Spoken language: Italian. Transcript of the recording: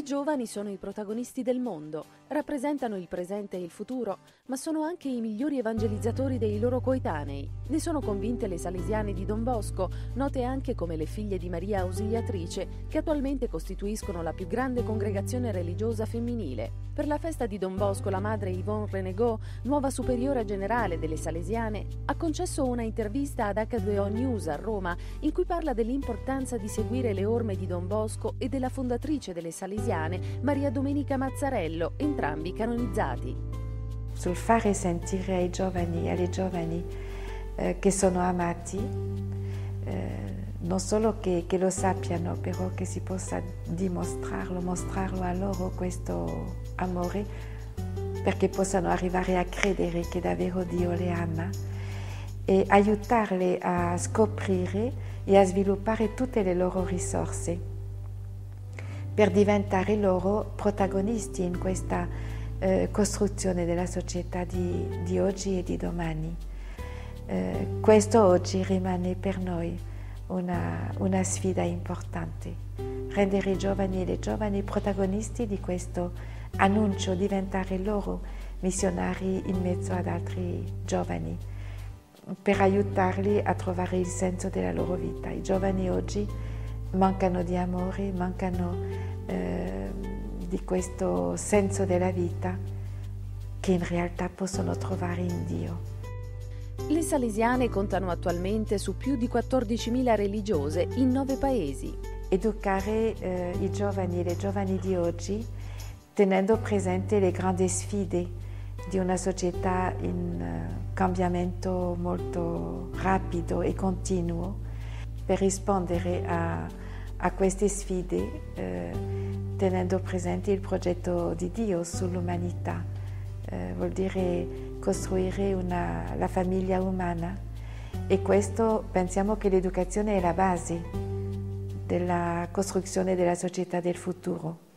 I giovani sono i protagonisti del mondo, rappresentano il presente e il futuro, ma sono anche i migliori evangelizzatori dei loro coetanei. Ne sono convinte le salesiane di Don Bosco, note anche come le figlie di Maria Ausiliatrice, che attualmente costituiscono la più grande congregazione religiosa femminile. Per la festa di Don Bosco, la madre Yvonne Renegot, nuova superiora generale delle salesiane, ha concesso una intervista ad H2O News a Roma, in cui parla dell'importanza di seguire le orme di Don Bosco e della fondatrice delle salesiane, Maria Domenica Mazzarello, entrambi canonizzati. Sul fare sentire ai giovani e alle giovani che sono amati, non solo che lo sappiano, però che si possa dimostrarlo, mostrarlo a loro questo amore, perché possano arrivare a credere che davvero Dio le ama e aiutarle a scoprire e a sviluppare tutte le loro risorse per diventare loro protagonisti in questa costruzione della società di oggi e di domani. Questo oggi rimane per noi una sfida importante, rendere i giovani e le giovani protagonisti di questo annuncio, diventare loro missionari in mezzo ad altri giovani, per aiutarli a trovare il senso della loro vita. I giovani oggi mancano di amore, mancano di questo senso della vita che in realtà possono trovare in Dio. Le salesiane contano attualmente su più di 14.000 religiose in 9 paesi. Educare i giovani e le giovani di oggi, tenendo presente le grandi sfide di una società in cambiamento molto rapido e continuo, per rispondere a queste sfide, tenendo presente il progetto di Dio sull'umanità. Vuol dire costruire la famiglia umana, e questo pensiamo che l'educazione è la base della costruzione della società del futuro.